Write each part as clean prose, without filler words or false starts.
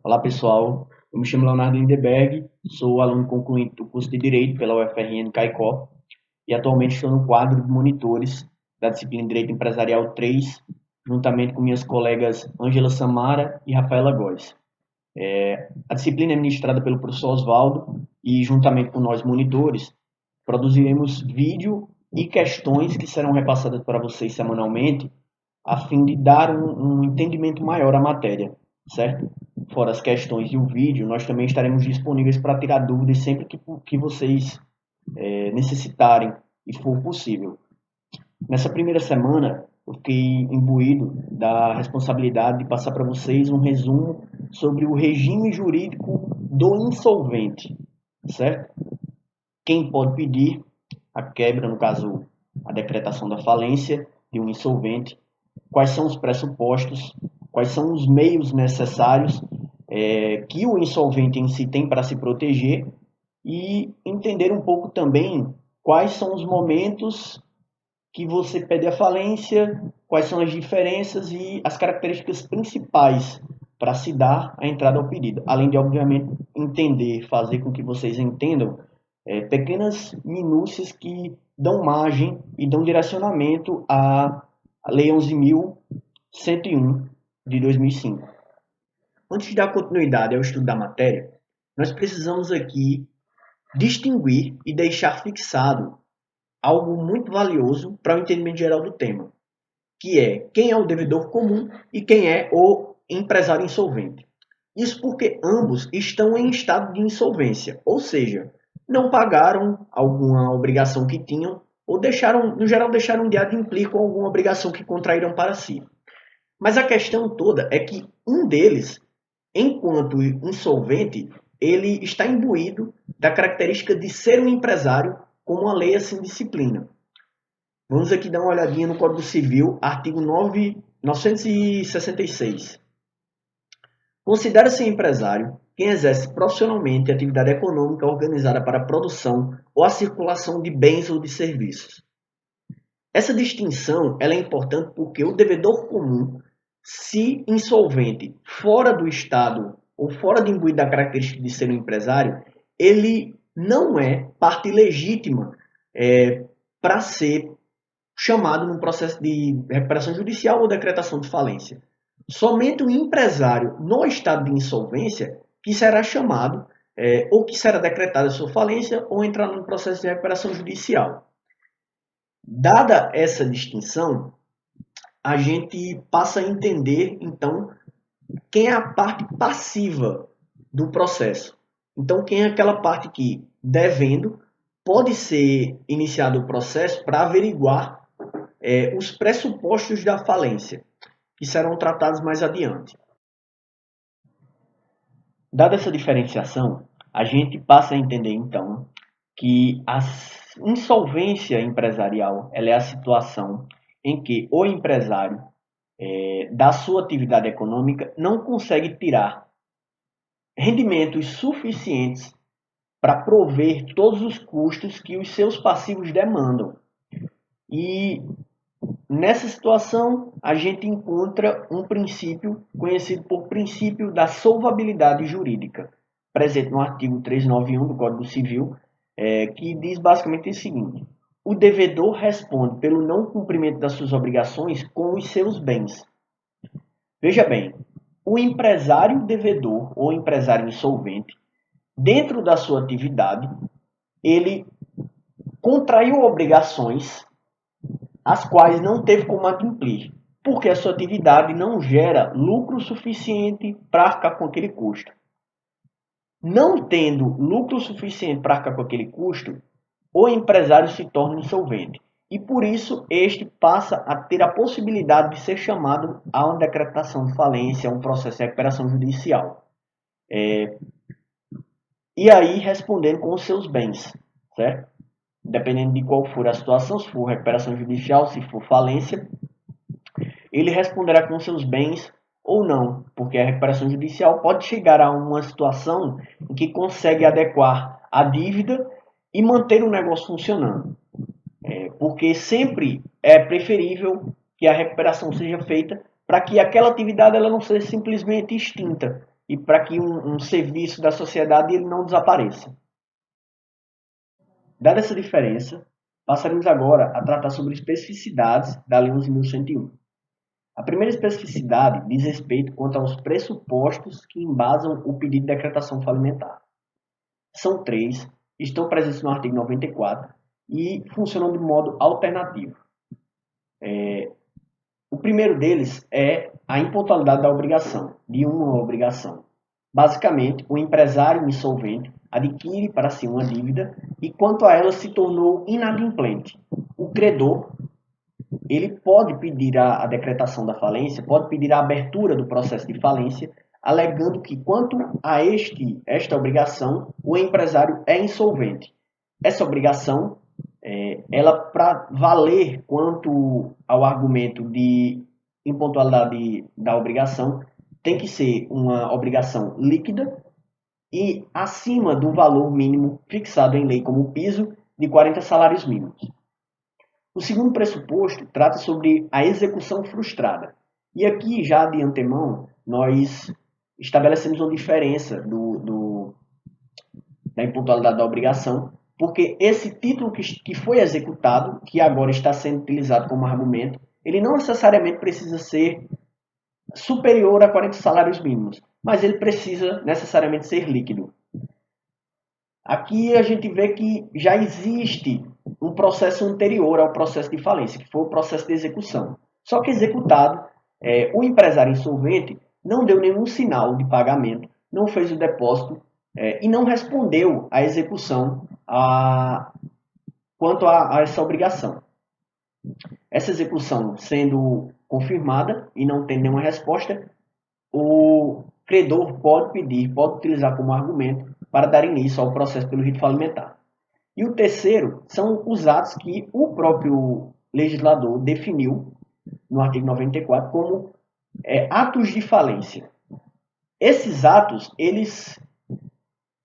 Olá pessoal, eu me chamo Leonardo Lindeberg, sou aluno concluinte do curso de Direito pela UFRN Caicó e atualmente estou no quadro de monitores da disciplina Direito Empresarial 3, juntamente com minhas colegas Ângela Samara e Rafaela Góes. A disciplina é ministrada pelo professor Oswaldo e, juntamente com nós monitores, produziremos vídeo e questões que serão repassadas para vocês semanalmente, a fim de dar um entendimento maior à matéria, certo? Fora as questões e o vídeo, nós também estaremos disponíveis para tirar dúvidas sempre que vocês necessitarem e for possível. Nessa primeira semana, eu fiquei imbuído da responsabilidade de passar para vocês um resumo sobre o regime jurídico do insolvente, certo? Quem pode pedir a quebra, no caso, a decretação da falência de um insolvente, quais são os pressupostos, quais são os meios necessários que o insolvente em si tem para se proteger e entender um pouco também quais são os momentos que você pede a falência, quais são as diferenças e as características principais para se dar a entrada ao pedido. Além de, obviamente, entender, fazer com que vocês entendam pequenas minúcias que dão margem e dão direcionamento à Lei 11.101 de 2005. Antes de dar continuidade ao estudo da matéria, nós precisamos aqui distinguir e deixar fixado algo muito valioso para o entendimento geral do tema, que é quem é o devedor comum e quem é o empresário insolvente. Isso porque ambos estão em estado de insolvência, ou seja, não pagaram alguma obrigação que tinham ou deixaram, no geral, deixaram de adimplir com alguma obrigação que contraíram para si. Mas a questão toda é que um deles, enquanto insolvente, ele está imbuído da característica de ser um empresário, como a lei assim disciplina. Vamos aqui dar uma olhadinha no Código Civil, artigo 966. Considera-se empresário quem exerce profissionalmente atividade econômica organizada para a produção ou a circulação de bens ou de serviços. Essa distinção ela é importante porque o devedor comum, se insolvente fora do Estado ou fora de imbuir da característica de ser um empresário, ele não é parte legítima para ser chamado num processo de recuperação judicial ou decretação de falência. Somente o empresário no estado de insolvência que será chamado ou que será decretada a sua falência ou entrar num processo de recuperação judicial. Dada essa distinção, a gente passa a entender, então, quem é a parte passiva do processo. Então, quem é aquela parte que, devendo, pode ser iniciado o processo para averiguar os pressupostos da falência, que serão tratados mais adiante. Dada essa diferenciação, a gente passa a entender, então, que a insolvência empresarial ela é a situação em que o empresário, da sua atividade econômica, não consegue tirar rendimentos suficientes para prover todos os custos que os seus passivos demandam. E nessa situação, a gente encontra um princípio conhecido por princípio da solvabilidade jurídica, presente no artigo 391 do Código Civil, que diz basicamente o seguinte: o devedor responde pelo não cumprimento das suas obrigações com os seus bens. Veja bem, o empresário devedor ou empresário insolvente, dentro da sua atividade, ele contraiu obrigações as quais não teve como adimplir, porque a sua atividade não gera lucro suficiente para arcar com aquele custo. Não tendo lucro suficiente para arcar com aquele custo, o empresário se torna insolvente. E por isso este passa a ter a possibilidade de ser chamado a uma decretação de falência, a um processo de recuperação judicial. E aí respondendo com os seus bens, certo? Dependendo de qual for a situação, se for recuperação judicial, se for falência, ele responderá com seus bens ou não, porque a recuperação judicial pode chegar a uma situação em que consegue adequar a dívida e manter o negócio funcionando. Porque sempre é preferível que a recuperação seja feita para que aquela atividade ela não seja simplesmente extinta e para que um serviço da sociedade ele não desapareça. Dada essa diferença, passaremos agora a tratar sobre especificidades da Lei 11.101. A primeira especificidade diz respeito quanto aos pressupostos que embasam o pedido de decretação falimentar. São três, estão presentes no artigo 94 e funcionam de modo alternativo. O primeiro deles é a impontualidade da obrigação, de uma obrigação. Basicamente, o empresário insolvente adquire para si uma dívida e, quanto a ela, se tornou inadimplente. O credor ele pode pedir a decretação da falência, pode pedir a abertura do processo de falência, alegando que, quanto a esta obrigação, o empresário é insolvente. Essa obrigação, ela para valer quanto ao argumento de impontualidade da obrigação, tem que ser uma obrigação líquida e acima do valor mínimo fixado em lei como piso de 40 salários mínimos. O segundo pressuposto trata sobre a execução frustrada. E aqui, já de antemão, nós estabelecemos uma diferença da impontualidade da obrigação, porque esse título que foi executado, que agora está sendo utilizado como argumento, ele não necessariamente precisa ser superior a 40 salários mínimos, mas ele precisa necessariamente ser líquido. Aqui a gente vê que já existe um processo anterior ao processo de falência, que foi o processo de execução. Só que executado, o empresário insolvente não deu nenhum sinal de pagamento, não fez o depósito e não respondeu à execução quanto a essa obrigação. Essa execução sendo confirmada e não tendo nenhuma resposta, o credor pode pedir, pode utilizar como argumento para dar início ao processo pelo rito falimentar. E o terceiro são os atos que o próprio legislador definiu no artigo 94 como atos de falência. Esses atos, eles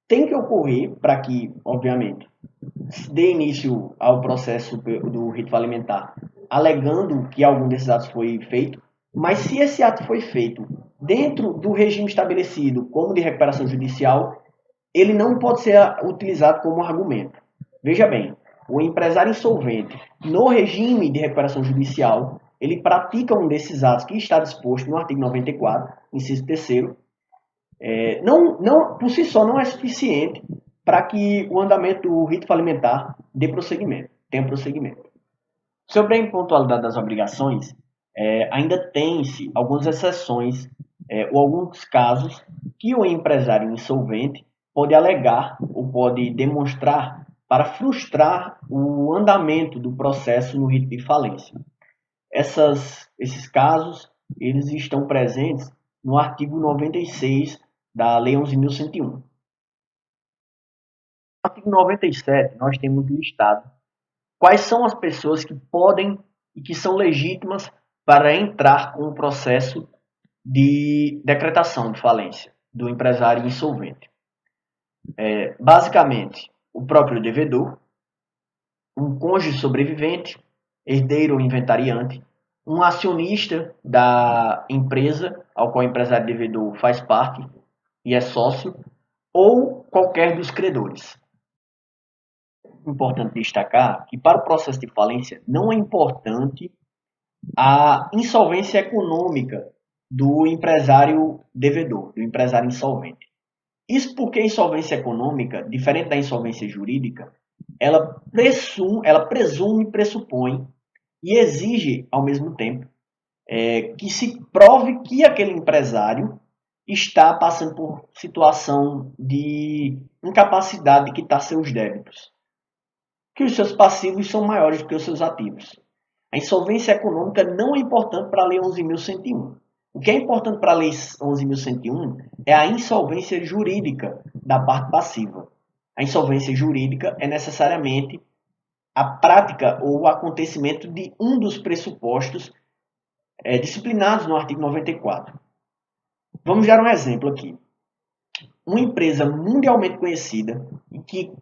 têm que ocorrer para que, obviamente, dê início ao processo do rito falimentar, alegando que algum desses atos foi feito, mas se esse ato foi feito dentro do regime estabelecido como de recuperação judicial, ele não pode ser utilizado como argumento. Veja bem, o empresário insolvente, no regime de recuperação judicial, ele pratica um desses atos que está disposto no artigo 94, inciso 3º, por si só não é suficiente para que o andamento do rito falimentar tenha prosseguimento. Sobre a impontualidade das obrigações, ainda tem-se algumas exceções ou alguns casos que o empresário insolvente pode alegar ou pode demonstrar para frustrar o andamento do processo no rito de falência. Esses casos eles estão presentes no artigo 96 da Lei 11.101. No artigo 97, nós temos listado quais são as pessoas que podem e que são legítimas para entrar com o processo de decretação de falência do empresário insolvente. Basicamente, o próprio devedor, um cônjuge sobrevivente, herdeiro ou inventariante, um acionista da empresa ao qual o empresário devedor faz parte e é sócio, ou qualquer dos credores. Importante destacar que para o processo de falência não é importante a insolvência econômica do empresário devedor, do empresário insolvente. Isso porque a insolvência econômica, diferente da insolvência jurídica, ela presume, pressupõe e exige, ao mesmo tempo, que se prove que aquele empresário está passando por situação de incapacidade de quitar seus débitos, que os seus passivos são maiores do que os seus ativos. A insolvência econômica não é importante para a Lei 11.101. O que é importante para a Lei 11.101 é a insolvência jurídica da parte passiva. A insolvência jurídica é necessariamente a prática ou o acontecimento de um dos pressupostos disciplinados no artigo 94. Vamos dar um exemplo aqui. Uma empresa mundialmente conhecida e que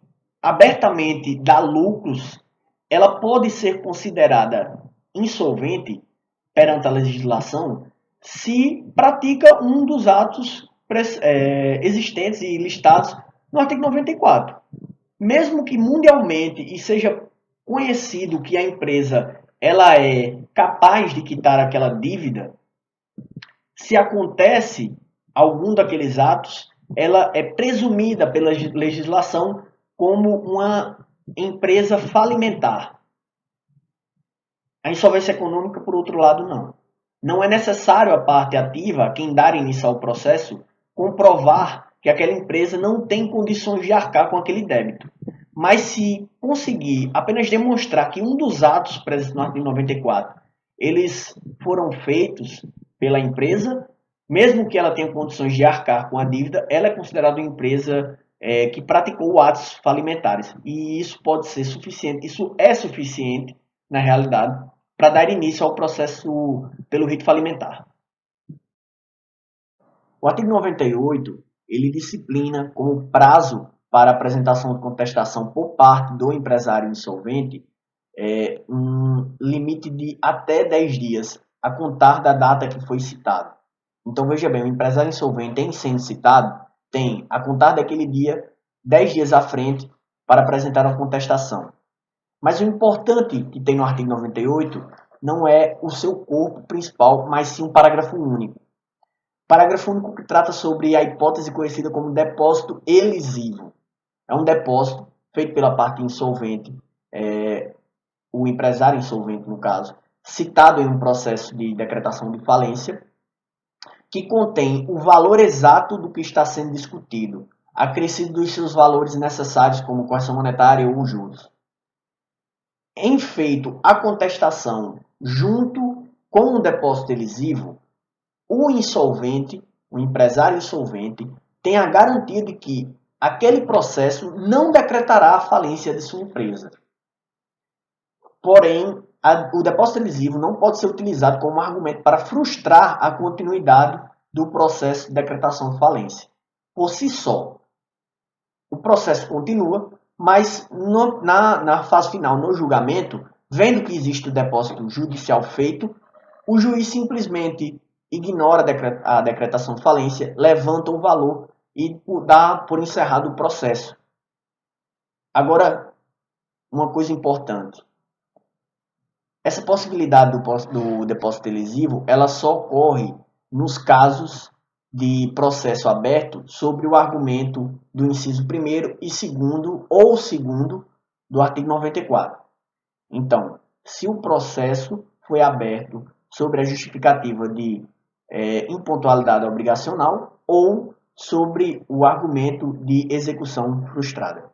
abertamente dá lucros, ela pode ser considerada insolvente perante a legislação se pratica um dos atos existentes e listados no artigo 94. Mesmo que mundialmente e seja conhecido que a empresa ela é capaz de quitar aquela dívida, se acontece algum daqueles atos, ela é presumida pela legislação como uma empresa falimentar. A insolvência econômica, por outro lado, não. Não é necessário a parte ativa, quem dar início ao processo, comprovar que aquela empresa não tem condições de arcar com aquele débito. Mas se conseguir apenas demonstrar que um dos atos previstos no artigo 94, eles foram feitos pela empresa, mesmo que ela tenha condições de arcar com a dívida, ela é considerada uma empresa que praticou atos falimentares. E isso pode ser suficiente, isso é suficiente, na realidade, para dar início ao processo pelo rito falimentar. O artigo 98, ele disciplina como prazo para apresentação de contestação por parte do empresário insolvente um limite de até 10 dias a contar da data que foi citado. Então, veja bem, o empresário insolvente em sendo citado tem a contar daquele dia 10 dias à frente para apresentar uma contestação. Mas o importante que tem no artigo 98 não é o seu corpo principal, mas sim um parágrafo único. Parágrafo único que trata sobre a hipótese conhecida como depósito elisivo. É um depósito feito pela parte insolvente, o empresário insolvente no caso, citado em um processo de decretação de falência, que contém o valor exato do que está sendo discutido, acrescido dos seus valores necessários como correção monetária ou juros. Em feito a contestação junto com o depósito elisivo, o insolvente, o empresário insolvente, tem a garantia de que aquele processo não decretará a falência de sua empresa. Porém, o depósito elisivo não pode ser utilizado como argumento para frustrar a continuidade do processo de decretação de falência. Por si só, o processo continua, mas na fase final, no julgamento, vendo que existe o depósito judicial feito, o juiz simplesmente ignora a decretação de falência, levanta o valor e dá por encerrado o processo. Agora, uma coisa importante. Essa possibilidade do depósito elisivo, ela só ocorre nos casos de processo aberto sobre o argumento do inciso 1º e 2º ou 2º do artigo 94. Então, se o processo foi aberto sobre a justificativa de impontualidade obrigacional ou sobre o argumento de execução frustrada.